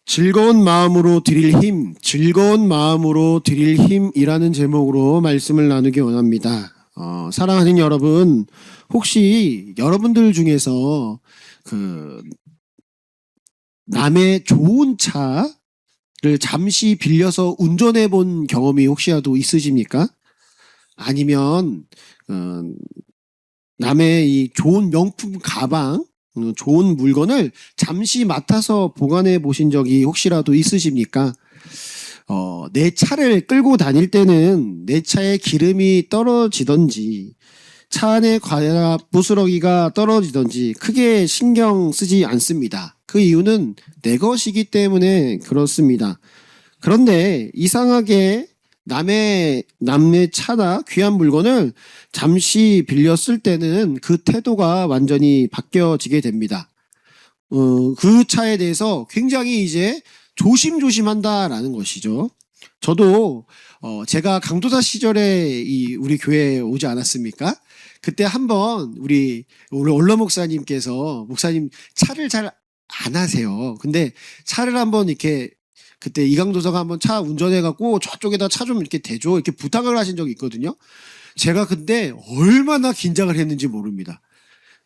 즐거운 마음으로 드릴 힘, 즐거운 마음으로 드릴 힘이라는 제목으로 말씀을 나누기 원합니다. 사랑하는 여러분, 혹시 여러분들 중에서 남의 좋은 차를 잠시 빌려서 운전해 본 경험이 혹시라도 있으십니까? 아니면 남의 이 좋은 명품 가방, 좋은 물건을 잠시 맡아서 보관해 보신 적이 혹시라도 있으십니까? 내 차를 끌고 다닐 때는 내 차에 기름이 떨어지던지 차 안에 과자 부스러기가 떨어지던지 크게 신경 쓰지 않습니다. 그 이유는 내 것이기 때문에 그렇습니다. 그런데 이상하게 남의 차나 귀한 물건을 잠시 빌렸을 때는 그 태도가 완전히 바뀌어지게 됩니다. 그 차에 대해서 굉장히 이제 조심조심한다라는 것이죠. 저도 제가 강도사 시절에 우리 교회에 오지 않았습니까? 그때 한번 우리 올러 목사님께서 목사님 차를 잘 안 하세요. 근데 차를 한번 이렇게 그때 이강도사가 한번 차 운전해갖고 저쪽에다 차 좀 이렇게 대줘 이렇게 부탁을 하신 적이 있거든요. 제가 근데 얼마나 긴장을 했는지 모릅니다.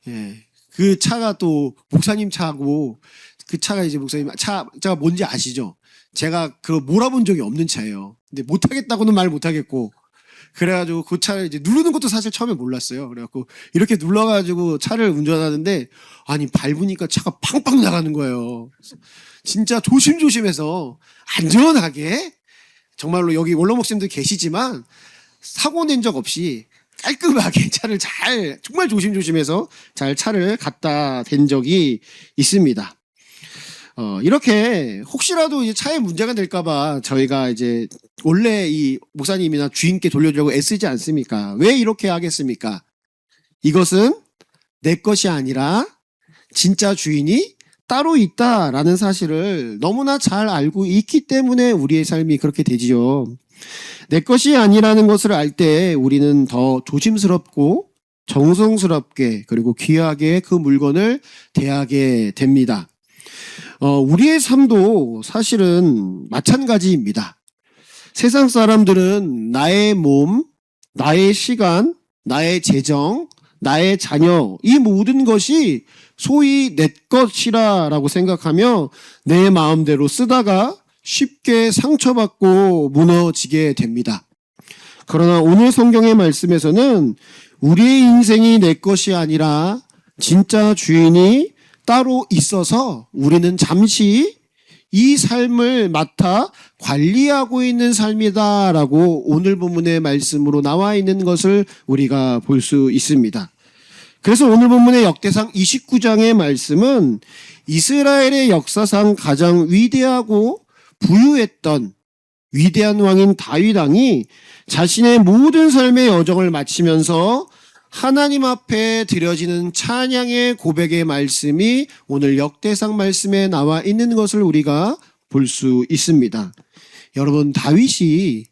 예, 그 차가 또 목사님 차고 그 차가 이제 목사님 차가 뭔지 아시죠? 제가 몰아본 적이 없는 차예요. 근데 못하겠다고는 말 못하겠고 그래가지고 그 차를 이제 누르는 것도 사실 처음에 몰랐어요. 그래갖고 이렇게 눌러가지고 차를 운전하는데 아니 밟으니까 차가 팡팡 나가는 거예요. 진짜 조심조심해서 안전하게 정말로 여기 원로 목사님들 계시지만 사고 낸 적 없이 깔끔하게 차를 정말 조심조심해서 잘 차를 갖다 댄 적이 있습니다. 이렇게 혹시라도 이제 차에 문제가 될까봐 저희가 이제 원래 이 목사님이나 주인께 돌려주려고 애쓰지 않습니까? 왜 이렇게 하겠습니까? 이것은 내 것이 아니라 진짜 주인이 따로 있다라는 사실을 너무나 잘 알고 있기 때문에 우리의 삶이 그렇게 되지요. 내 것이 아니라는 것을 알 때 우리는 더 조심스럽고 정성스럽게 그리고 귀하게 그 물건을 대하게 됩니다. 우리의 삶도 사실은 마찬가지입니다. 세상 사람들은 나의 몸, 나의 시간, 나의 재정, 나의 자녀 이 모든 것이 소위 내 것이라고 생각하며 내 마음대로 쓰다가 쉽게 상처받고 무너지게 됩니다. 그러나 오늘 성경의 말씀에서는 우리의 인생이 내 것이 아니라 진짜 주인이 따로 있어서 우리는 잠시 이 삶을 맡아 관리하고 있는 삶이다라고 오늘 본문의 말씀으로 나와 있는 것을 우리가 볼 수 있습니다. 그래서 오늘 본문의 역대상 29장의 말씀은 이스라엘의 역사상 가장 위대하고 부유했던 위대한 왕인 다윗 왕이 자신의 모든 삶의 여정을 마치면서 하나님 앞에 드려지는 찬양의 고백의 말씀이 오늘 역대상 말씀에 나와 있는 것을 우리가 볼 수 있습니다. 여러분, 다윗이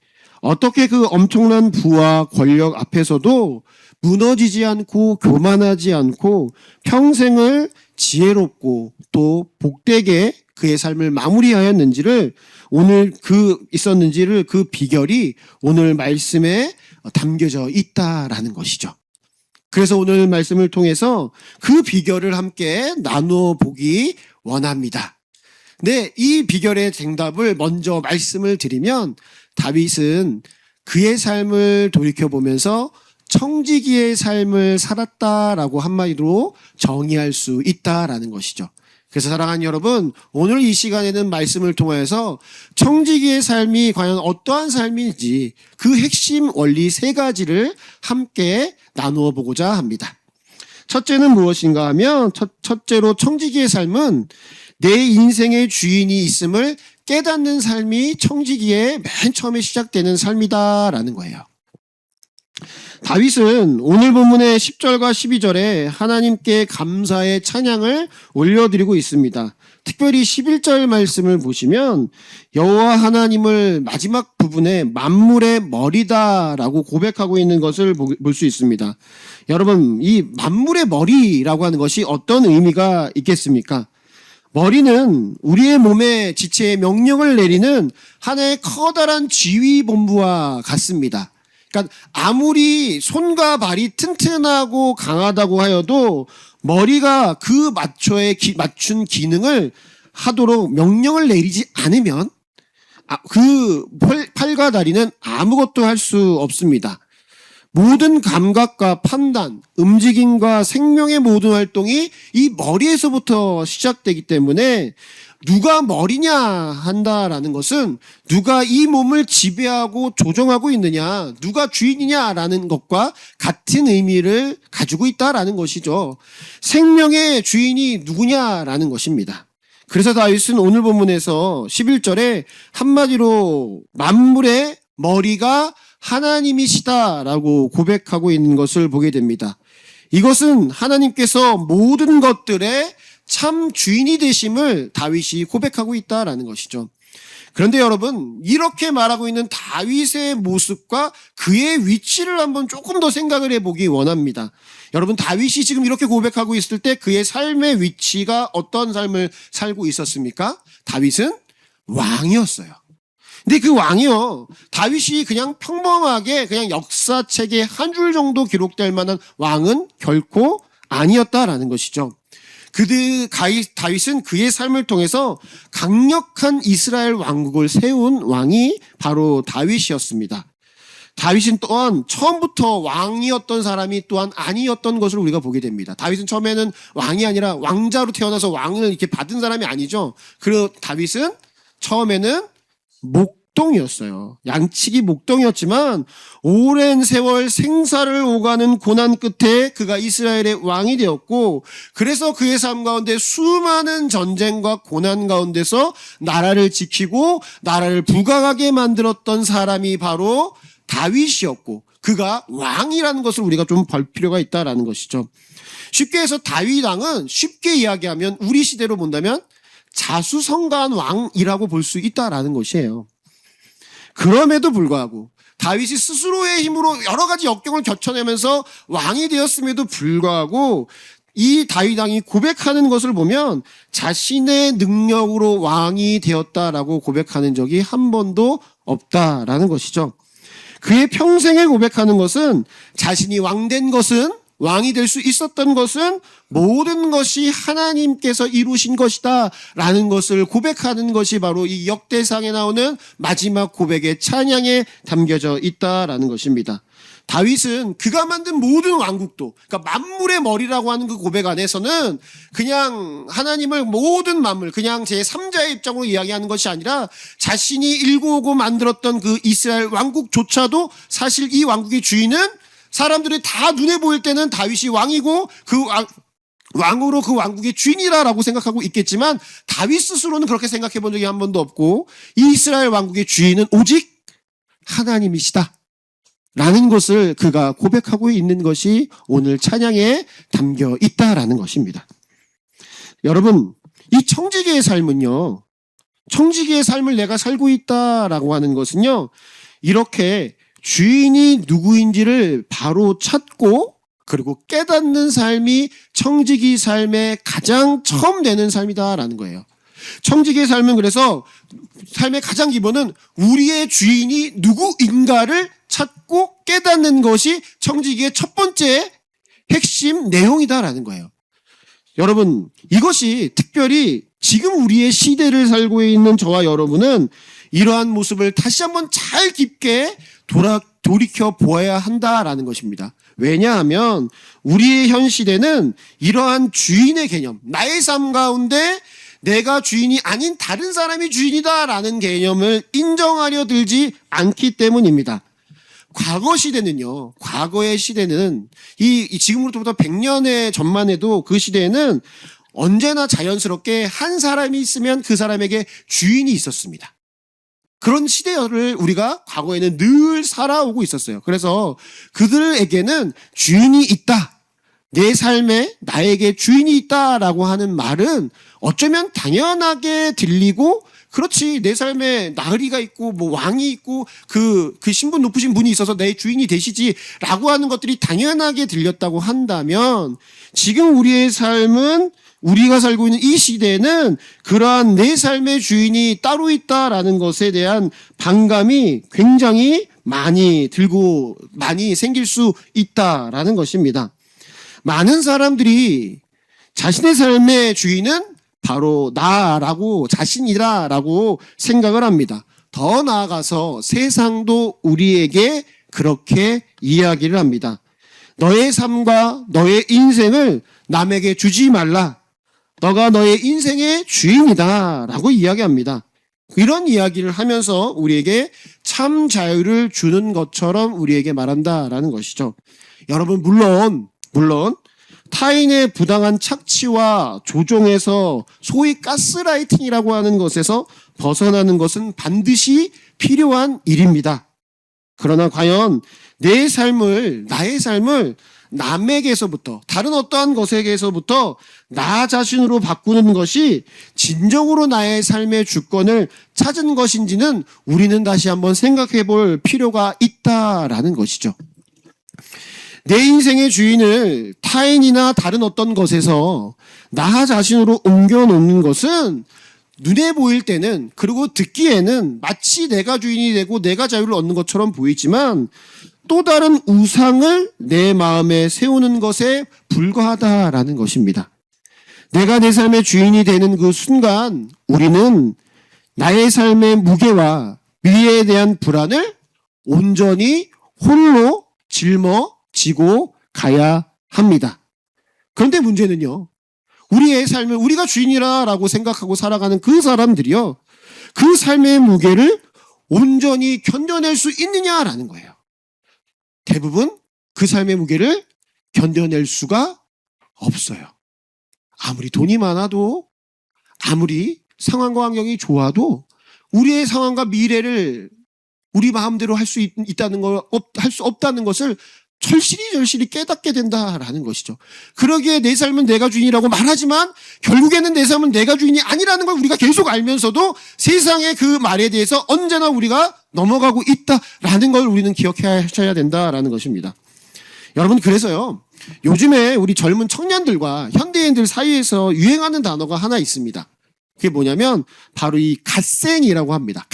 어떻게 그 엄청난 부와 권력 앞에서도 무너지지 않고 교만하지 않고 평생을 지혜롭고 또 복되게 그의 삶을 마무리하였는지를 있었는지를 그 비결이 오늘 말씀에 담겨져 있다라는 것이죠. 그래서 오늘 말씀을 통해서 그 비결을 함께 나누어 보기 원합니다. 네, 이 비결의 정답을 먼저 말씀을 드리면 다윗은 그의 삶을 돌이켜보면서 청지기의 삶을 살았다라고 한마디로 정의할 수 있다라는 것이죠. 그래서 사랑하는 여러분, 오늘 이 시간에는 말씀을 통해서 청지기의 삶이 과연 어떠한 삶인지 그 핵심 원리 3가지를 함께 나누어 보고자 합니다. 첫째는 무엇인가 하면 첫째로 청지기의 삶은 내 인생의 주인이 있음을 깨닫는 삶이 청지기의 맨 처음에 시작되는 삶이다라는 거예요. 다윗은 오늘 본문의 10절과 12절에 하나님께 감사의 찬양을 올려드리고 있습니다. 특별히 11절 말씀을 보시면 여호와 하나님을 마지막 부분에 만물의 머리다라고 고백하고 있는 것을 볼 수 있습니다. 여러분, 이 만물의 머리라고 하는 것이 어떤 의미가 있겠습니까? 머리는 우리의 몸에 지체의 명령을 내리는 하나의 커다란 지휘본부와 같습니다. 그러니까 아무리 손과 발이 튼튼하고 강하다고 하여도 머리가 그 맞춘 기능을 하도록 명령을 내리지 않으면 그 팔과 다리는 아무것도 할 수 없습니다. 모든 감각과 판단, 움직임과 생명의 모든 활동이 이 머리에서부터 시작되기 때문에 누가 머리냐 한다라는 것은 누가 이 몸을 지배하고 조종하고 있느냐, 누가 주인이냐라는 것과 같은 의미를 가지고 있다라는 것이죠. 생명의 주인이 누구냐라는 것입니다. 그래서 다윗은 오늘 본문에서 11절에 한마디로 만물의 머리가 하나님이시다라고 고백하고 있는 것을 보게 됩니다. 이것은 하나님께서 모든 것들의 참 주인이 되심을 다윗이 고백하고 있다라는 것이죠. 그런데 여러분, 이렇게 말하고 있는 다윗의 모습과 그의 위치를 한번 조금 더 생각을 해보기 원합니다. 여러분, 다윗이 지금 이렇게 고백하고 있을 때 그의 삶의 위치가 어떤 삶을 살고 있었습니까? 다윗은 왕이었어요. 근데 그 왕이요, 다윗이 그냥 평범하게 그냥 역사책에 한 줄 정도 기록될 만한 왕은 결코 아니었다라는 것이죠. 다윗은 그의 삶을 통해서 강력한 이스라엘 왕국을 세운 왕이 바로 다윗이었습니다. 다윗은 또한 처음부터 왕이었던 사람이 또한 아니었던 것을 우리가 보게 됩니다. 다윗은 처음에는 왕이 아니라 왕자로 태어나서 왕을 이렇게 받은 사람이 아니죠. 그리고 다윗은 처음에는 목동이었어요. 양치기 목동이었지만 오랜 세월 생사를 오가는 고난 끝에 그가 이스라엘의 왕이 되었고, 그래서 그의 삶 가운데 수많은 전쟁과 고난 가운데서 나라를 지키고 나라를 부강하게 만들었던 사람이 바로 다윗이었고, 그가 왕이라는 것을 우리가 좀 볼 필요가 있다라는 것이죠. 쉽게 해서 다윗 왕은 쉽게 이야기하면 우리 시대로 본다면 자수성가한 왕이라고 볼 수 있다라는 것이에요. 그럼에도 불구하고 다윗이 스스로의 힘으로 여러 가지 역경을 겪어내면서 왕이 되었음에도 불구하고 이 다윗 왕이 고백하는 것을 보면 자신의 능력으로 왕이 되었다라고 고백하는 적이 한 번도 없다라는 것이죠. 그의 평생에 고백하는 것은 자신이 왕된 것은, 왕이 될 수 있었던 것은 모든 것이 하나님께서 이루신 것이다 라는 것을 고백하는 것이 바로 이 역대상에 나오는 마지막 고백의 찬양에 담겨져 있다라는 것입니다. 다윗은 그가 만든 모든 왕국도, 그러니까 만물의 머리라고 하는 그 고백 안에서는 그냥 하나님을 모든 만물, 그냥 제3자의 입장으로 이야기하는 것이 아니라 자신이 일구오고 만들었던 그 이스라엘 왕국조차도 사실 이 왕국의 주인은 사람들이 다 눈에 보일 때는 다윗이 왕이고 그 왕으로 그 왕국의 주인이라고 생각하고 있겠지만 다윗 스스로는 그렇게 생각해 본 적이 한 번도 없고, 이 이스라엘 왕국의 주인은 오직 하나님이시다 라는 것을 그가 고백하고 있는 것이 오늘 찬양에 담겨 있다라는 것입니다. 여러분, 이 청지기의 삶은요, 청지기의 삶을 내가 살고 있다라고 하는 것은요, 이렇게 주인이 누구인지를 바로 찾고 그리고 깨닫는 삶이 청지기 삶의 가장 처음 되는 삶이다라는 거예요. 청지기의 삶은 그래서 삶의 가장 기본은 우리의 주인이 누구인가를 찾고 깨닫는 것이 청지기의 첫 번째 핵심 내용이다라는 거예요. 여러분, 이것이 특별히 지금 우리의 시대를 살고 있는 저와 여러분은 이러한 모습을 다시 한번 잘 깊게 돌이켜 보아야 한다라는 것입니다. 왜냐하면 우리의 현 시대는 이러한 주인의 개념, 나의 삶 가운데 내가 주인이 아닌 다른 사람이 주인이다라는 개념을 인정하려 들지 않기 때문입니다. 과거 시대는요, 과거의 시대는 지금으로부터 100년의 전만 해도 그 시대에는 언제나 자연스럽게 한 사람이 있으면 그 사람에게 주인이 있었습니다. 그런 시대를 우리가 과거에는 늘 살아오고 있었어요. 그래서 그들에게는 주인이 있다, 내 삶에 나에게 주인이 있다라고 하는 말은 어쩌면 당연하게 들리고, 그렇지, 내 삶에 나으리가 있고 뭐 왕이 있고 그 신분 높으신 분이 있어서 내 주인이 되시지라고 하는 것들이 당연하게 들렸다고 한다면, 지금 우리의 삶은 우리가 살고 있는 이 시대에는 그러한 내 삶의 주인이 따로 있다라는 것에 대한 반감이 굉장히 많이 생길 수 있다라는 것입니다. 많은 사람들이 자신의 삶의 주인은 바로 나라고, 자신이다라고 생각을 합니다. 더 나아가서 세상도 우리에게 그렇게 이야기를 합니다. 너의 삶과 너의 인생을 남에게 주지 말라. 너가 너의 인생의 주인이다 라고 이야기합니다. 이런 이야기를 하면서 우리에게 참 자유를 주는 것처럼 우리에게 말한다라는 것이죠. 여러분, 물론 타인의 부당한 착취와 조종에서 소위 가스라이팅이라고 하는 것에서 벗어나는 것은 반드시 필요한 일입니다. 그러나 과연 나의 삶을 남에게서부터, 다른 어떠한 것에게서부터 나 자신으로 바꾸는 것이 진정으로 나의 삶의 주권을 찾은 것인지는 우리는 다시 한번 생각해 볼 필요가 있다라는 것이죠. 내 인생의 주인을 타인이나 다른 어떤 것에서 나 자신으로 옮겨놓는 것은 눈에 보일 때는, 그리고 듣기에는 마치 내가 주인이 되고 내가 자유를 얻는 것처럼 보이지만 또 다른 우상을 내 마음에 세우는 것에 불과하다라는 것입니다. 내가 내 삶의 주인이 되는 그 순간 우리는 나의 삶의 무게와 미래에 대한 불안을 온전히 홀로 짊어지고 가야 합니다. 그런데 문제는요, 우리의 삶을 우리가 주인이라고 생각하고 살아가는 그 사람들이요, 그 삶의 무게를 온전히 견뎌낼 수 있느냐라는 거예요. 대부분 그 삶의 무게를 견뎌낼 수가 없어요. 아무리 돈이 많아도, 아무리 상황과 환경이 좋아도 우리의 상황과 미래를 우리 마음대로 할 수 없다는 것을 절실히 깨닫게 된다라는 것이죠. 그러기에 내 삶은 내가 주인이라고 말하지만 결국에는 내 삶은 내가 주인이 아니라는 걸 우리가 계속 알면서도 세상의 그 말에 대해서 언제나 우리가 넘어가고 있다라는 걸 우리는 기억하셔야 된다라는 것입니다. 여러분, 그래서요, 요즘에 우리 젊은 청년들과 현대인들 사이에서 유행하는 단어가 하나 있습니다. 그게 뭐냐면 바로 이 갓생이라고 합니다.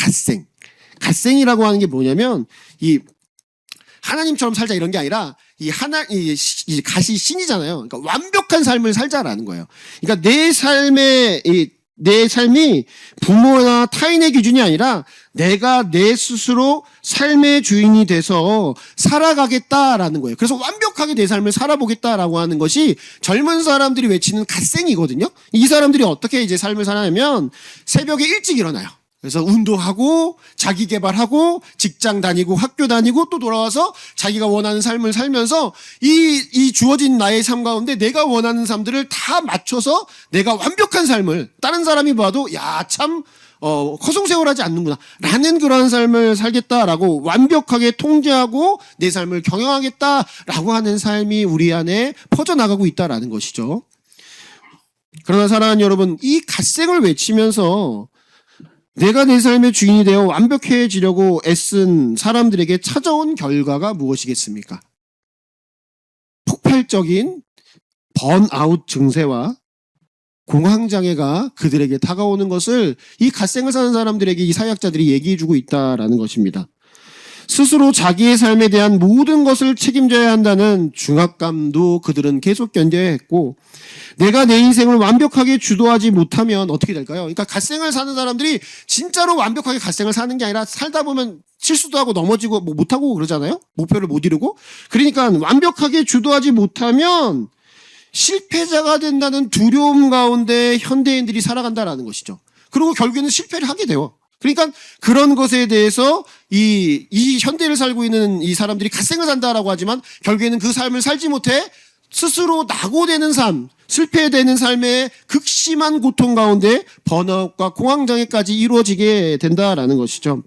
갓생이라고 하는 게 뭐냐면 이 하나님처럼 살자 이런 게 아니라 이 갓이 신이잖아요. 그러니까 완벽한 삶을 살자라는 거예요. 그러니까 내 삶이 부모나 타인의 기준이 아니라 내가 내 스스로 삶의 주인이 돼서 살아가겠다라는 거예요. 그래서 완벽하게 내 삶을 살아보겠다라고 하는 것이 젊은 사람들이 외치는 갓생이거든요. 이 사람들이 어떻게 이제 삶을 사냐면 새벽에 일찍 일어나요. 그래서 운동하고 자기 개발하고 직장 다니고 학교 다니고 또 돌아와서 자기가 원하는 삶을 살면서 이 주어진 나의 삶 가운데 내가 원하는 삶들을 다 맞춰서 내가 완벽한 삶을 다른 사람이 봐도 참 허송세월하지 않는구나 라는 그런 삶을 살겠다라고 완벽하게 통제하고 내 삶을 경영하겠다라고 하는 삶이 우리 안에 퍼져나가고 있다라는 것이죠. 그러나 사랑하는 여러분, 이 갓생을 외치면서 내가 내 삶의 주인이 되어 완벽해지려고 애쓴 사람들에게 찾아온 결과가 무엇이겠습니까? 폭발적인 번아웃 증세와 공황장애가 그들에게 다가오는 것을 이 갓생을 사는 사람들에게 이 사역자들이 얘기해주고 있다라는 것입니다. 스스로 자기의 삶에 대한 모든 것을 책임져야 한다는 중압감도 그들은 계속 견뎌야 했고, 내가 내 인생을 완벽하게 주도하지 못하면 어떻게 될까요? 그러니까 갓생을 사는 사람들이 진짜로 완벽하게 갓생을 사는 게 아니라 살다 보면 실수도 하고 넘어지고 못하고 그러잖아요? 목표를 못 이루고. 그러니까 완벽하게 주도하지 못하면 실패자가 된다는 두려움 가운데 현대인들이 살아간다라는 것이죠. 그리고 결국에는 실패를 하게 돼요. 그러니까 그런 것에 대해서 이 현대를 살고 있는 이 사람들이 갓생을 산다라고 하지만 결국에는 그 삶을 살지 못해 스스로 낙오되는 삶, 실패되는 삶의 극심한 고통 가운데 번아웃과 공황장애까지 이루어지게 된다라는 것이죠.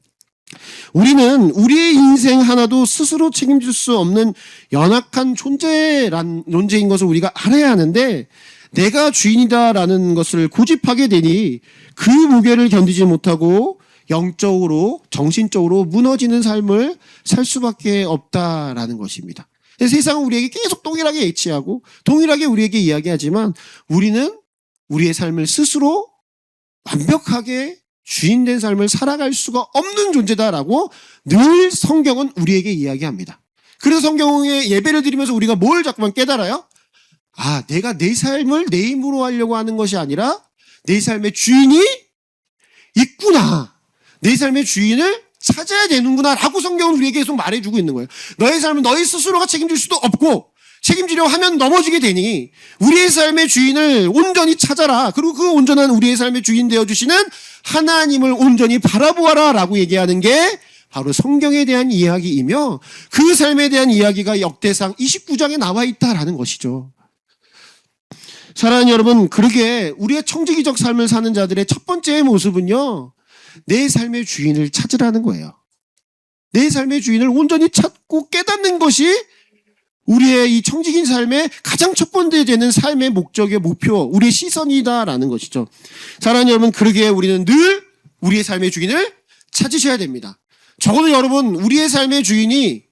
우리는 우리의 인생 하나도 스스로 책임질 수 없는 연약한 존재인 것을 우리가 알아야 하는데, 내가 주인이다라는 것을 고집하게 되니 그 무게를 견디지 못하고 영적으로, 정신적으로 무너지는 삶을 살 수밖에 없다라는 것입니다. 세상은 우리에게 계속 동일하게 예치하고 동일하게 우리에게 이야기하지만 우리는 우리의 삶을 스스로 완벽하게 주인된 삶을 살아갈 수가 없는 존재다라고 늘 성경은 우리에게 이야기합니다. 그래서 성경에 예배를 드리면서 우리가 뭘 자꾸만 깨달아요? 아, 내가 내 삶을 내 힘으로 하려고 하는 것이 아니라 내 삶의 주인이 있구나. 내 삶의 주인을 찾아야 되는구나 라고 성경은 우리에게 계속 말해주고 있는 거예요. 너의 삶은 너희 스스로가 책임질 수도 없고 책임지려 하면 넘어지게 되니 우리의 삶의 주인을 온전히 찾아라. 그리고 그 온전한 우리의 삶의 주인 되어주시는 하나님을 온전히 바라보아라 라고 얘기하는 게 바로 성경에 대한 이야기이며 그 삶에 대한 이야기가 역대상 29장에 나와 있다라는 것이죠. 사랑하는 여러분, 그러게 우리의 청지기적 삶을 사는 자들의 첫 번째 모습은요, 내 삶의 주인을 찾으라는 거예요. 내 삶의 주인을 온전히 찾고 깨닫는 것이 우리의 이 청지긴 삶의 가장 첫 번째 되는 삶의 목적의 목표, 우리의 시선이다라는 것이죠. 사랑하는 여러분, 그러기에 우리는 늘 우리의 삶의 주인을 찾으셔야 됩니다. 적어도 여러분, 우리의 삶의 주인이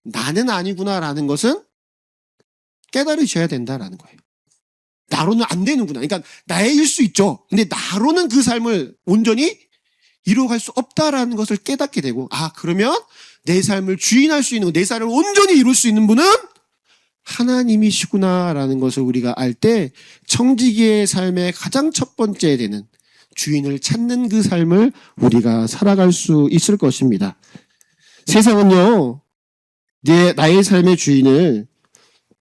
나는 아니구나라는 것은 깨달으셔야 된다라는 거예요. 나로는 안 되는구나. 그러니까 나일 수 있죠. 근데 나로는 그 삶을 온전히 이루어갈 수 없다라는 것을 깨닫게 되고, 아, 그러면 내 삶을 주인할 수 있는, 내 삶을 온전히 이룰 수 있는 분은 하나님이시구나라는 것을 우리가 알 때 청지기의 삶의 가장 첫 번째 되는 주인을 찾는 그 삶을 우리가 살아갈 수 있을 것입니다. 세상은요, 나의 삶의 주인을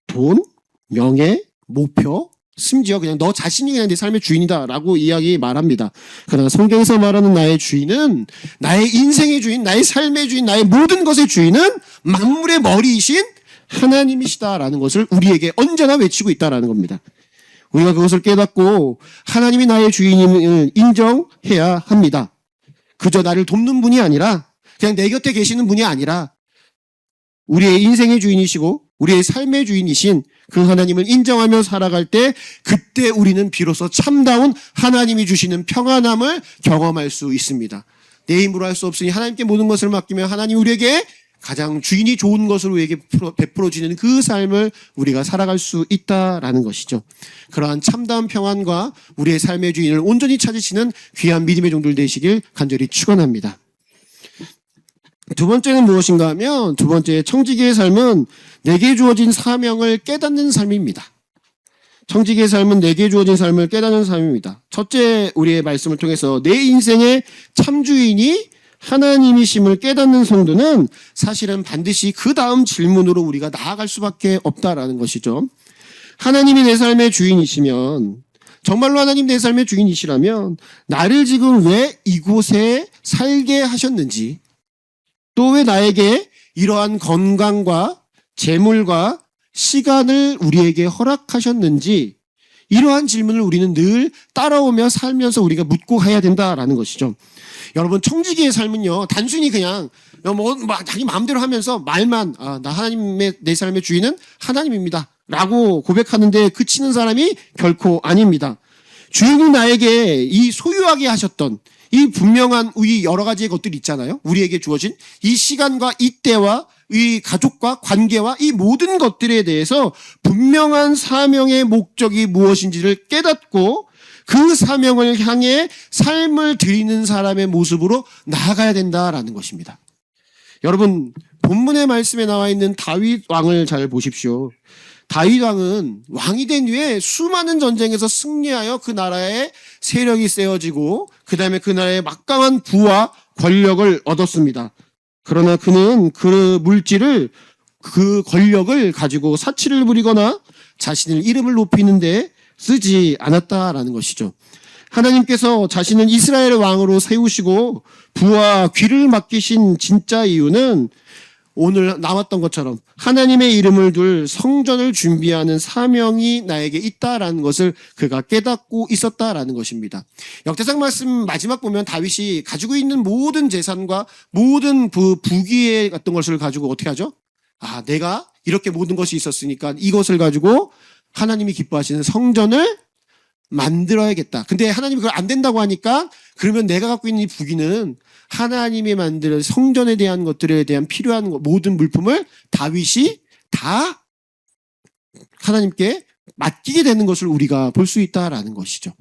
돈, 명예, 목표, 심지어 그냥 너 자신이 그냥 내 삶의 주인이다라고 이야기 말합니다. 그러나 성경에서 말하는 나의 주인은, 나의 인생의 주인, 나의 삶의 주인, 나의 모든 것의 주인은 만물의 머리이신 하나님이시다라는 것을 우리에게 언제나 외치고 있다라는 겁니다. 우리가 그것을 깨닫고 하나님이 나의 주인임을 인정해야 합니다. 그저 나를 돕는 분이 아니라, 그냥 내 곁에 계시는 분이 아니라 우리의 인생의 주인이시고 우리의 삶의 주인이신 그 하나님을 인정하며 살아갈 때, 그때 우리는 비로소 참다운 하나님이 주시는 평안함을 경험할 수 있습니다. 내 힘으로 할 수 없으니 하나님께 모든 것을 맡기며 하나님 우리에게 가장 주인이 좋은 것을 우리에게 베풀어 주는 그 삶을 우리가 살아갈 수 있다라는 것이죠. 그러한 참다운 평안과 우리의 삶의 주인을 온전히 찾으시는 귀한 믿음의 종들 되시길 간절히 축원합니다. 두 번째는 무엇인가 하면, 두 번째 청지기의 삶은 내게 주어진 사명을 깨닫는 삶입니다. 청지기의 삶은 내게 주어진 삶을 깨닫는 삶입니다. 첫째, 우리의 말씀을 통해서 내 인생의 참주인이 하나님이심을 깨닫는 성도는 사실은 반드시 그 다음 질문으로 우리가 나아갈 수밖에 없다라는 것이죠. 하나님이 내 삶의 주인이시면, 정말로 하나님 내 삶의 주인이시라면 나를 지금 왜 이곳에 살게 하셨는지, 또 왜 나에게 이러한 건강과 재물과 시간을 우리에게 허락하셨는지, 이러한 질문을 우리는 늘 따라오며 살면서 우리가 묻고 가야 된다라는 것이죠. 여러분, 청지기의 삶은요, 단순히 그냥 자기 마음대로 하면서 말만, 나 하나님의 내 삶의 주인은 하나님입니다 라고 고백하는데 그치는 사람이 결코 아닙니다. 주인이 나에게 이 소유하게 하셨던 이 분명한 이 여러 가지의 것들이 있잖아요. 우리에게 주어진 이 시간과 이 때와 이 가족과 관계와 이 모든 것들에 대해서 분명한 사명의 목적이 무엇인지를 깨닫고 그 사명을 향해 삶을 드리는 사람의 모습으로 나아가야 된다라는 것입니다. 여러분, 본문의 말씀에 나와 있는 다윗 왕을 잘 보십시오. 다윗 왕은 왕이 된 후에 수많은 전쟁에서 승리하여 그 나라의 세력이 세워지고 그 다음에 그 나라의 막강한 부와 권력을 얻었습니다. 그러나 그는 그 물질을, 그 권력을 가지고 사치를 부리거나 자신의 이름을 높이는 데 쓰지 않았다라는 것이죠. 하나님께서 자신을 이스라엘의 왕으로 세우시고 부와 귀를 맡기신 진짜 이유는 오늘 나왔던 것처럼 하나님의 이름을 둘 성전을 준비하는 사명이 나에게 있다라는 것을 그가 깨닫고 있었다라는 것입니다. 역대상 말씀 마지막 보면 다윗이 가지고 있는 모든 재산과 모든 부귀의 같은 것을 가지고 어떻게 하죠? 내가 이렇게 모든 것이 있었으니까 이것을 가지고 하나님이 기뻐하시는 성전을 만들어야겠다. 근데 하나님이 그걸 안 된다고 하니까, 그러면 내가 갖고 있는 이 부귀는 하나님이 만드는 성전에 대한 것들에 대한 필요한 모든 물품을 다윗이 다 하나님께 맡기게 되는 것을 우리가 볼 수 있다라는 것이죠.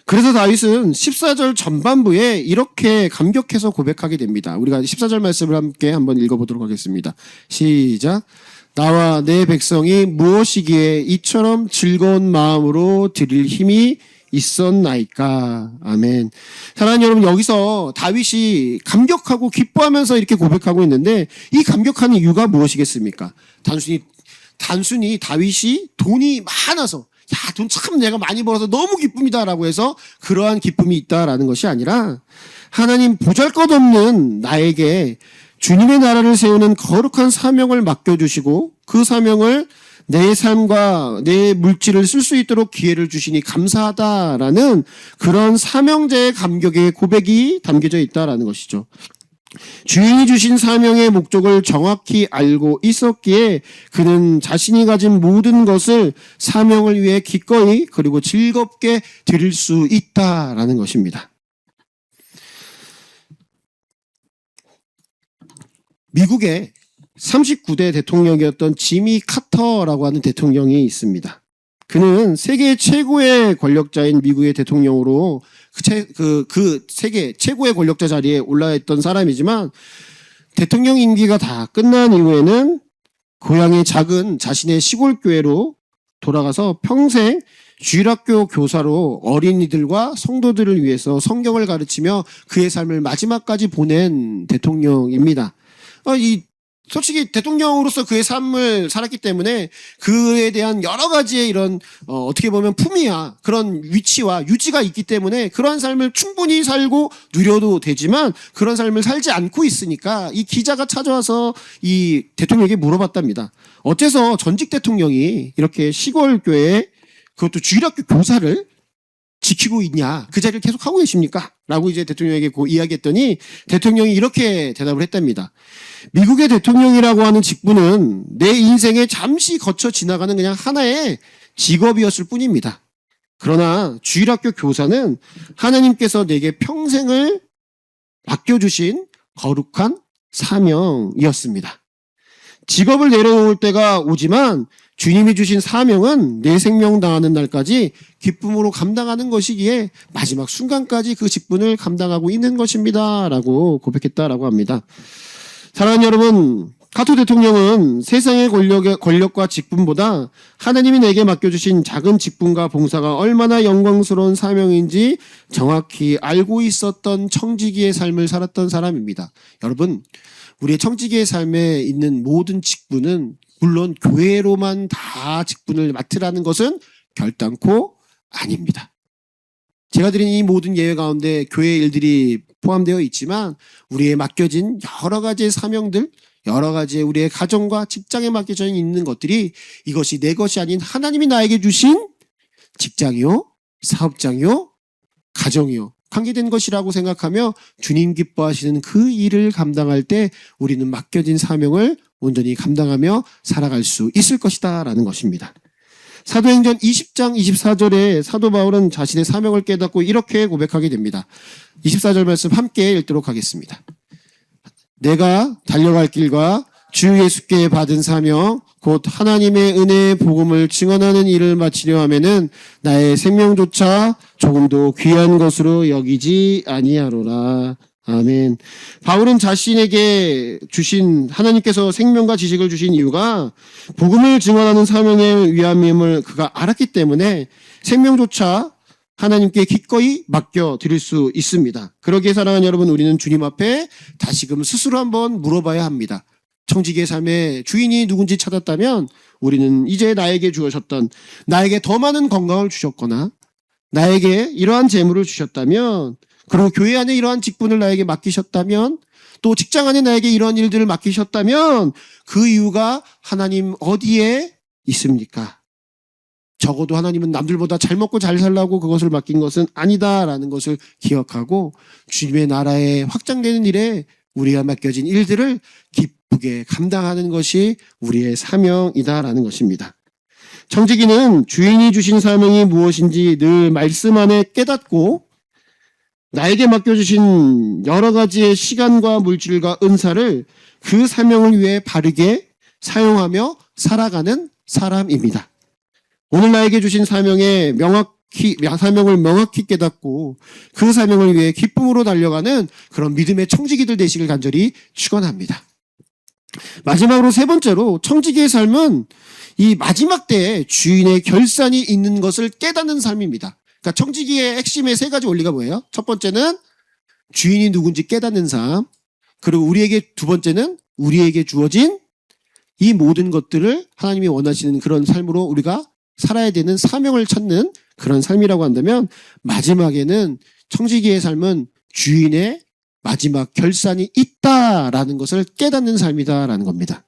그래서 다윗은 14절 전반부에 이렇게 감격해서 고백하게 됩니다. 우리가 14절 말씀을 함께 한번 읽어보도록 하겠습니다. 시작. 나와 내 백성이 무엇이기에 이처럼 즐거운 마음으로 드릴 힘이 있었나이까. 아멘. 사랑하는 여러분, 여기서 다윗이 감격하고 기뻐하면서 이렇게 고백하고 있는데 이 감격하는 이유가 무엇이겠습니까? 단순히 다윗이 돈이 많아서 야, 돈 참 내가 많이 벌어서 너무 기쁩니다라고 해서 그러한 기쁨이 있다라는 것이 아니라 하나님 보잘것없는 나에게 주님의 나라를 세우는 거룩한 사명을 맡겨주시고 그 사명을 내 삶과 내 물질을 쓸 수 있도록 기회를 주시니 감사하다라는 그런 사명자의 감격의 고백이 담겨져 있다라는 것이죠. 주인이 주신 사명의 목적을 정확히 알고 있었기에 그는 자신이 가진 모든 것을 사명을 위해 기꺼이 그리고 즐겁게 드릴 수 있다라는 것입니다. 미국의 39대 대통령이었던 지미 카터라고 하는 대통령이 있습니다. 그는 세계 최고의 권력자인 미국의 대통령으로 그 세계 최고의 권력자 자리에 올라있던 사람이지만 대통령 임기가 다 끝난 이후에는 고향의 작은 자신의 시골 교회로 돌아가서 평생 주일학교 교사로 어린이들과 성도들을 위해서 성경을 가르치며 그의 삶을 마지막까지 보낸 대통령입니다. 솔직히 대통령으로서 그의 삶을 살았기 때문에 그에 대한 여러 가지의 이런 어떻게 보면 품위와 그런 위치와 유지가 있기 때문에 그런 삶을 충분히 살고 누려도 되지만 그런 삶을 살지 않고 있으니까 이 기자가 찾아와서 이 대통령에게 물어봤답니다. 어째서 전직 대통령이 이렇게 시골 교회에 그것도 주일학교 교사를 지키고 있냐, 그 자리를 계속 하고 계십니까? 라고 이제 대통령에게 이야기했더니 대통령이 이렇게 대답을 했답니다. 미국의 대통령이라고 하는 직분은 내 인생에 잠시 거쳐 지나가는 그냥 하나의 직업이었을 뿐입니다. 그러나 주일학교 교사는 하나님께서 내게 평생을 맡겨주신 거룩한 사명이었습니다. 직업을 내려놓을 때가 오지만 주님이 주신 사명은 내 생명 다하는 날까지 기쁨으로 감당하는 것이기에 마지막 순간까지 그 직분을 감당하고 있는 것입니다. 라고 고백했다라고 합니다. 사랑하는 여러분, 카토 대통령은 세상의 권력과 직분보다 하나님이 내게 맡겨주신 작은 직분과 봉사가 얼마나 영광스러운 사명인지 정확히 알고 있었던 청지기의 삶을 살았던 사람입니다. 여러분, 우리의 청지기의 삶에 있는 모든 직분은 물론 교회로만 다 직분을 맡으라는 것은 결단코 아닙니다. 제가 드린 이 모든 예외 가운데 교회 일들이 포함되어 있지만 우리의 맡겨진 여러 가지의 사명들, 여러 가지의 우리의 가정과 직장에 맡겨져 있는 것들이 이것이 내 것이 아닌 하나님이 나에게 주신 직장이요, 사업장이요, 가정이요, 관계된 것이라고 생각하며 주님 기뻐하시는 그 일을 감당할 때 우리는 맡겨진 사명을 온전히 감당하며 살아갈 수 있을 것이다 라는 것입니다. 사도행전 20장 24절에 사도 바울은 자신의 사명을 깨닫고 이렇게 고백하게 됩니다. 24절 말씀 함께 읽도록 하겠습니다. 내가 달려갈 길과 주 예수께 받은 사명 곧 하나님의 은혜의 복음을 증언하는 일을 마치려 하면은 나의 생명조차 조금도 귀한 것으로 여기지 아니하로라. 아멘. 바울은 자신에게 주신 하나님께서 생명과 지식을 주신 이유가 복음을 증언하는 사명에 위함임을 그가 알았기 때문에 생명조차 하나님께 기꺼이 맡겨드릴 수 있습니다. 그러기에 사랑하는 여러분, 우리는 주님 앞에 다시금 스스로 한번 물어봐야 합니다. 청지기의 삶의 주인이 누군지 찾았다면 우리는 이제 나에게 주셨던, 나에게 더 많은 건강을 주셨거나 나에게 이러한 재물을 주셨다면, 그리고 교회 안에 이러한 직분을 나에게 맡기셨다면, 또 직장 안에 나에게 이런 일들을 맡기셨다면 그 이유가 하나님 어디에 있습니까? 적어도 하나님은 남들보다 잘 먹고 잘 살라고 그것을 맡긴 것은 아니다라는 것을 기억하고 주님의 나라에 확장되는 일에 우리가 맡겨진 일들을 기쁘게 감당하는 것이 우리의 사명이다라는 것입니다. 청지기는 주인이 주신 사명이 무엇인지 늘 말씀 안에 깨닫고 나에게 맡겨주신 여러 가지의 시간과 물질과 은사를 그 사명을 위해 바르게 사용하며 살아가는 사람입니다. 오늘 나에게 주신 사명을 명확히 깨닫고 그 사명을 위해 기쁨으로 달려가는 그런 믿음의 청지기들 되시길 간절히 축원합니다. 마지막으로 세 번째로 청지기의 삶은 이 마지막 때에 주인의 결산이 있는 것을 깨닫는 삶입니다. 그러니까 청지기의 핵심의 세 가지 원리가 뭐예요? 첫 번째는 주인이 누군지 깨닫는 삶, 그리고 두 번째는 우리에게 주어진 이 모든 것들을 하나님이 원하시는 그런 삶으로 우리가 살아야 되는 사명을 찾는 그런 삶이라고 한다면, 마지막에는 청지기의 삶은 주인의 마지막 결산이 있다라는 것을 깨닫는 삶이다라는 겁니다.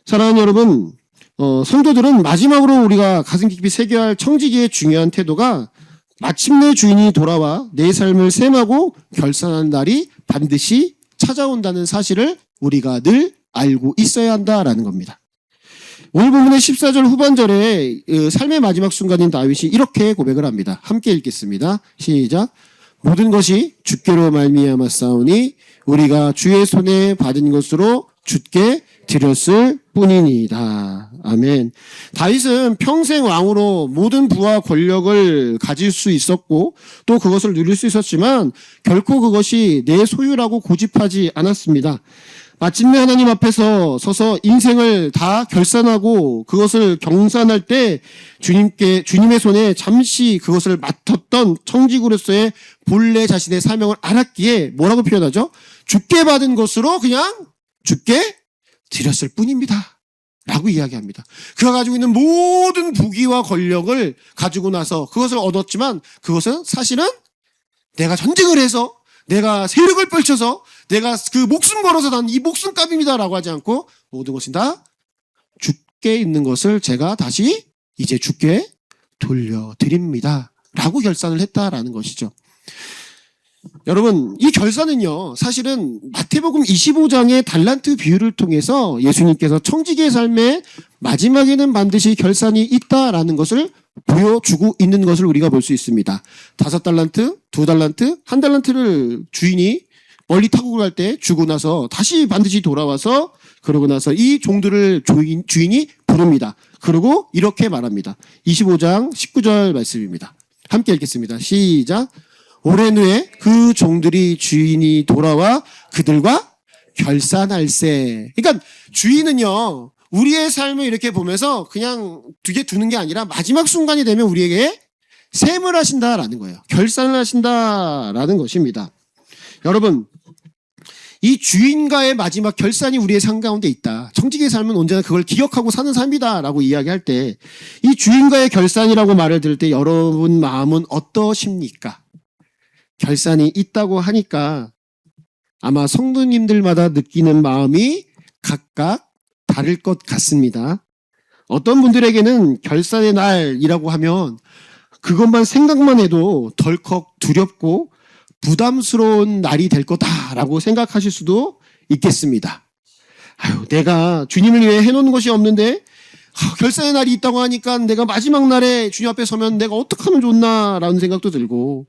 사랑하는 여러분, 성도들은 마지막으로 우리가 가슴 깊이 새겨야 할 청지기의 중요한 태도가 마침내 주인이 돌아와 내 삶을 셈하고 결산하는 날이 반드시 찾아온다는 사실을 우리가 늘 알고 있어야 한다라는 겁니다. 오늘 본문의 14절 후반절에 삶의 마지막 순간인 다윗이 이렇게 고백을 합니다. 함께 읽겠습니다. 시작. 모든 것이 주께로 말미암았사오니 우리가 주의 손에 받은 것으로 주께 드렸을 뿐이니이다. 아멘. 다윗은 평생 왕으로 모든 부와 권력을 가질 수 있었고 또 그것을 누릴 수 있었지만 결코 그것이 내 소유라고 고집하지 않았습니다. 마침내 하나님 앞에서 서서 인생을 다 결산하고 그것을 경산할 때 주님의 손에 잠시 그것을 맡았던 청지기로서의 본래 자신의 사명을 알았기에 뭐라고 표현하죠? 주께 받은 것으로 그냥 주께 드렸을 뿐입니다. 라고 이야기합니다. 그가 가지고 있는 모든 부귀와 권력을 가지고 나서 그것을 얻었지만 그것은 사실은 내가 전쟁을 해서 내가 세력을 펼쳐서 내가 그 목숨 걸어서 난 이 목숨값입니다라고 하지 않고 모든 것이 다 주께 있는 것을 제가 다시 이제 주께 돌려드립니다. 라고 결산을 했다라는 것이죠. 여러분, 이 결산은요, 사실은 마태복음 25장의 달란트 비유를 통해서 예수님께서 청지기의 삶의 마지막에는 반드시 결산이 있다라는 것을 보여주고 있는 것을 우리가 볼 수 있습니다. 5달란트, 2달란트, 1달란트를 주인이 멀리 타국을 갈 때 주고 나서 다시 반드시 돌아와서 그러고 나서 이 종들을 주인이 부릅니다. 그리고 이렇게 말합니다. 25장 19절 말씀입니다. 함께 읽겠습니다. 시작. 오랜 후에 그 종들이 주인이 돌아와 그들과 결산할세. 그러니까 주인은요, 우리의 삶을 이렇게 보면서 그냥 두는 게 아니라 마지막 순간이 되면 우리에게 셈을 하신다라는 거예요. 결산을 하신다라는 것입니다. 여러분, 이 주인과의 마지막 결산이 우리의 삶 가운데 있다. 청지기의 삶은 언제나 그걸 기억하고 사는 삶이다라고 이야기할 때 이 주인과의 결산이라고 말을 들을 때 여러분 마음은 어떠십니까? 결산이 있다고 하니까 아마 성도님들마다 느끼는 마음이 각각 다를 것 같습니다. 어떤 분들에게는 결산의 날이라고 하면 그것만 생각만 해도 덜컥 두렵고 부담스러운 날이 될 거다라고 생각하실 수도 있겠습니다. 아유, 내가 주님을 위해 해놓은 것이 없는데 결산의 날이 있다고 하니까 내가 마지막 날에 주님 앞에 서면 내가 어떻게 하면 좋나라는 생각도 들고,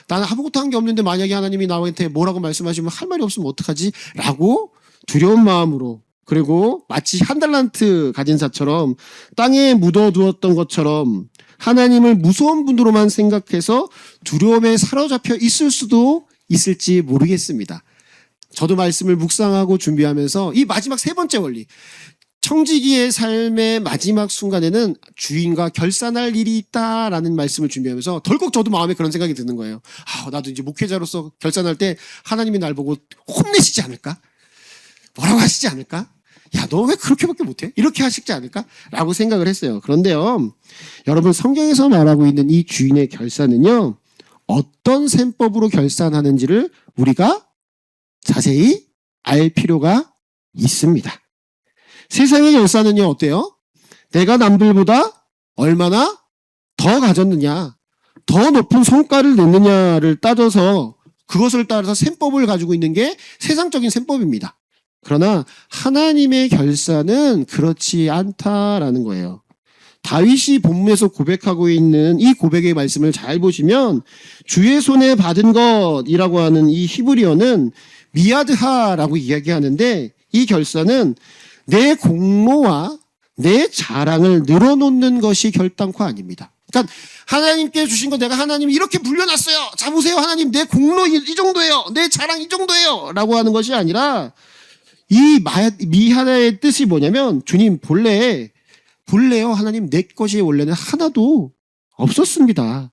나는 아무것도 한 게 없는데 만약에 하나님이 나한테 뭐라고 말씀하시면 할 말이 없으면 어떡하지? 라고 두려운 마음으로, 그리고 마치 1달란트 가진 자처럼 땅에 묻어두었던 것처럼 하나님을 무서운 분으로만 생각해서 두려움에 사로잡혀 있을 수도 있을지 모르겠습니다. 저도 말씀을 묵상하고 준비하면서 이 마지막 세 번째 원리, 청지기의 삶의 마지막 순간에는 주인과 결산할 일이 있다라는 말씀을 준비하면서 덜컥 저도 마음에 그런 생각이 드는 거예요. 나도 이제 목회자로서 결산할 때 하나님이 날 보고 혼내시지 않을까? 뭐라고 하시지 않을까? 야, 너 왜 그렇게밖에 못해? 이렇게 하시지 않을까? 라고 생각을 했어요. 그런데요, 여러분, 성경에서 말하고 있는 이 주인의 결산은요, 어떤 셈법으로 결산하는지를 우리가 자세히 알 필요가 있습니다. 세상의 결산은요, 어때요? 내가 남들보다 얼마나 더 가졌느냐, 더 높은 성과를 냈느냐를 따져서 그것을 따라서 셈법을 가지고 있는 게 세상적인 셈법입니다. 그러나 하나님의 결산은 그렇지 않다라는 거예요. 다윗이 본문에서 고백하고 있는 이 고백의 말씀을 잘 보시면 주의 손에 받은 것이라고 하는 이 히브리어는 미야드하라고 이야기하는데, 이 결산은 내 공로와 내 자랑을 늘어놓는 것이 결단코 아닙니다. 그러니까 하나님께 주신 거 내가 하나님이 이렇게 불려놨어요. 자 보세요 하나님 내 공로 이 정도예요. 내 자랑 이 정도예요. 라고 하는 것이 아니라 이 미하나의 뜻이 뭐냐면 주님 본래요 하나님 내 것이 원래는 하나도 없었습니다.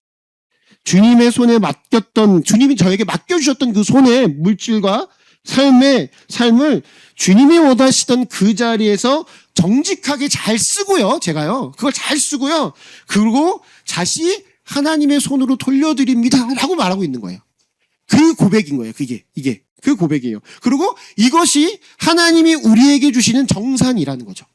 주님의 손에 맡겼던 주님이 저에게 맡겨주셨던 그 손의 물질과 삶을 주님이 원하시던 그 자리에서 정직하게 잘 쓰고요. 제가요. 그걸 잘 쓰고요. 그리고 다시 하나님의 손으로 돌려드립니다. 라고 말하고 있는 거예요. 그 고백인 거예요. 이게 그 고백이에요. 그리고 이것이 하나님이 우리에게 주시는 정산이라는 거죠.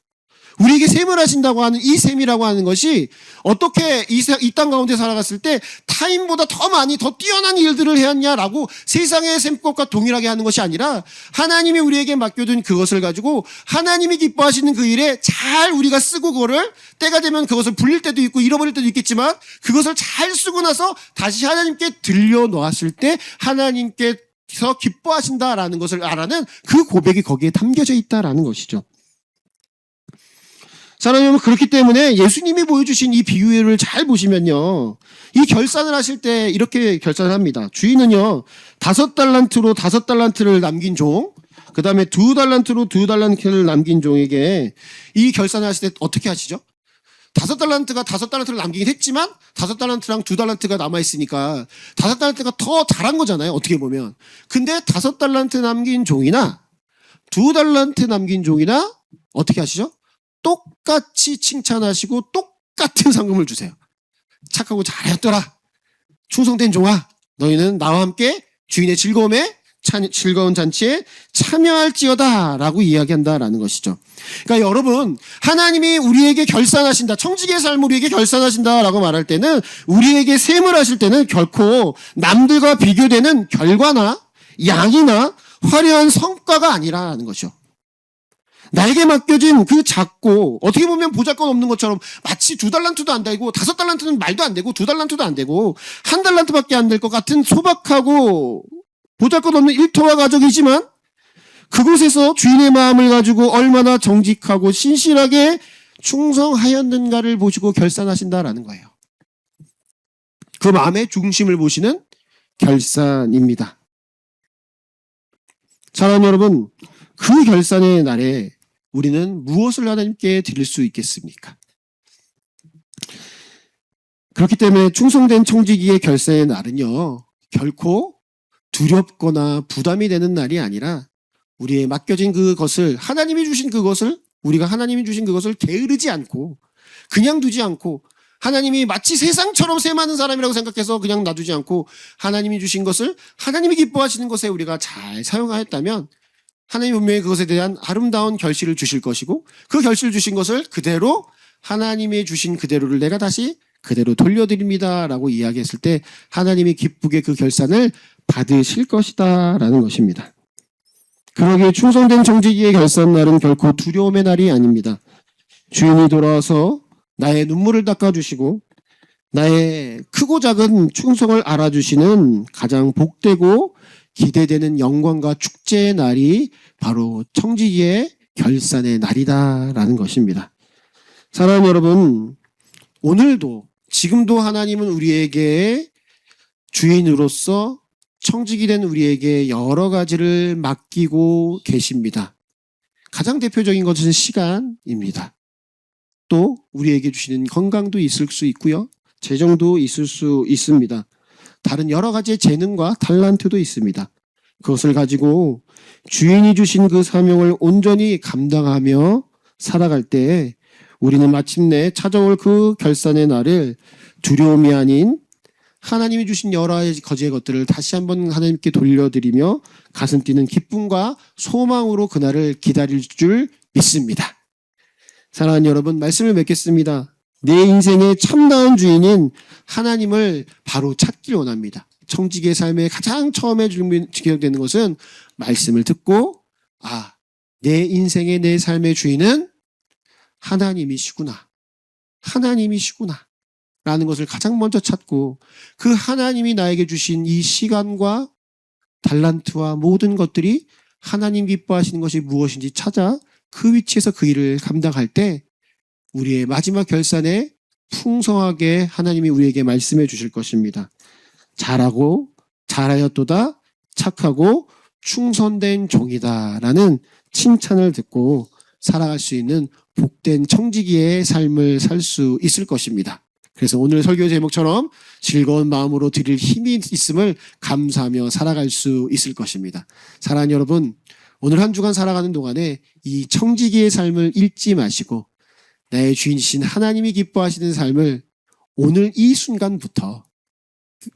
우리에게 셈을 하신다고 하는 이 셈이라고 하는 것이 어떻게 이 땅 가운데 살아갔을 때 타인보다 더 많이 더 뛰어난 일들을 해왔냐라고 세상의 셈법과 동일하게 하는 것이 아니라 하나님이 우리에게 맡겨둔 그것을 가지고 하나님이 기뻐하시는 그 일에 잘 우리가 쓰고 그거를 때가 되면 그것을 불릴 때도 있고 잃어버릴 때도 있겠지만 그것을 잘 쓰고 나서 다시 하나님께 들려놓았을 때 하나님께서 기뻐하신다라는 것을 알아는 그 고백이 거기에 담겨져 있다라는 것이죠. 사랑하는 여러분, 그렇기 때문에 예수님이 보여주신 이 비유를 잘 보시면요. 이 결산을 하실 때 이렇게 결산을 합니다. 주인은요, 5달란트로 5달란트를 남긴 종, 그 다음에 2달란트로 2달란트를 남긴 종에게 이 결산을 하실 때 어떻게 하시죠? 5달란트가 5달란트를 남기긴 했지만 5달란트랑 2달란트가 남아있으니까 5달란트가 더 잘한 거잖아요. 어떻게 보면. 근데 5달란트 남긴 종이나 2달란트 남긴 종이나 어떻게 하시죠? 똑같이 칭찬하시고 똑같은 상금을 주세요. 착하고 잘했더라. 충성된 종아. 너희는 나와 함께 주인의 즐거운 잔치에 참여할지어다 라고 이야기한다라는 것이죠. 그러니까 여러분 하나님이 우리에게 결산하신다. 청지기의 삶을 우리에게 결산하신다라고 말할 때는 우리에게 셈을 하실 때는 결코 남들과 비교되는 결과나 양이나 화려한 성과가 아니라는 것이죠. 나에게 맡겨진 그 작고 어떻게 보면 보잘것 없는 것처럼 마치 2달란트도 안 되고 5달란트는 말도 안 되고 2달란트도 안 되고 1달란트밖에 안 될 것 같은 소박하고 보잘것 없는 일터와 가족이지만 그곳에서 주인의 마음을 가지고 얼마나 정직하고 신실하게 충성하였는가를 보시고 결산하신다라는 거예요. 그 마음의 중심을 보시는 결산입니다. 사랑하는 여러분, 그 결산의 날에 우리는 무엇을 하나님께 드릴 수 있겠습니까? 그렇기 때문에 충성된 청지기의 결산의 날은요, 결코 두렵거나 부담이 되는 날이 아니라 우리의 맡겨진 그것을 하나님이 주신 그것을 우리가 하나님이 주신 그것을 게으르지 않고 그냥 두지 않고 하나님이 마치 세상처럼 셈하는 사람이라고 생각해서 그냥 놔두지 않고 하나님이 주신 것을 하나님이 기뻐하시는 것에 우리가 잘 사용하였다면 하나님 분명히 그것에 대한 아름다운 결실을 주실 것이고 그 결실을 주신 것을 그대로 하나님이 주신 그대로를 내가 다시 그대로 돌려드립니다 라고 이야기했을 때 하나님이 기쁘게 그 결산을 받으실 것이다 라는 것입니다. 그러기에 충성된 정직기의 결산날은 결코 두려움의 날이 아닙니다. 주인이 돌아와서 나의 눈물을 닦아주시고 나의 크고 작은 충성을 알아주시는 가장 복되고 기대되는 영광과 축제의 날이 바로 청지기의 결산의 날이다라는 것입니다. 사랑하는 여러분, 오늘도 지금도 하나님은 우리에게 주인으로서 청지기 된 우리에게 여러 가지를 맡기고 계십니다. 가장 대표적인 것은 시간입니다. 또 우리에게 주시는 건강도 있을 수 있고요. 재정도 있을 수 있습니다. 다른 여러 가지의 재능과 탤런트도 있습니다. 그것을 가지고 주인이 주신 그 사명을 온전히 감당하며 살아갈 때 우리는 마침내 찾아올 그 결산의 날을 두려움이 아닌 하나님이 주신 여러 가지의 것들을 다시 한번 하나님께 돌려드리며 가슴 뛰는 기쁨과 소망으로 그날을 기다릴 줄 믿습니다. 사랑하는 여러분, 말씀을 맺겠습니다. 내 인생의 참다운 주인인 하나님을 바로 찾길 원합니다. 청지기의 삶의 가장 처음에 기억되는 것은 말씀을 듣고 내 인생의 내 삶의 주인은 하나님이시구나. 하나님이시구나. 라는 것을 가장 먼저 찾고 그 하나님이 나에게 주신 이 시간과 달란트와 모든 것들이 하나님 기뻐하시는 것이 무엇인지 찾아 그 위치에서 그 일을 감당할 때 우리의 마지막 결산에 풍성하게 하나님이 우리에게 말씀해 주실 것입니다. 잘하고 잘하였도다 착하고 충성된 종이다라는 칭찬을 듣고 살아갈 수 있는 복된 청지기의 삶을 살 수 있을 것입니다. 그래서 오늘 설교 제목처럼 즐거운 마음으로 드릴 힘이 있음을 감사하며 살아갈 수 있을 것입니다. 사랑하는 여러분, 오늘 한 주간 살아가는 동안에 이 청지기의 삶을 잊지 마시고 나의 주인이신 하나님이 기뻐하시는 삶을 오늘 이 순간부터,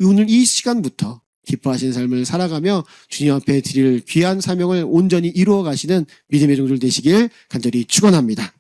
오늘 이 시간부터 기뻐하시는 삶을 살아가며 주님 앞에 드릴 귀한 사명을 온전히 이루어 가시는 믿음의 종들 되시길 간절히 축원합니다.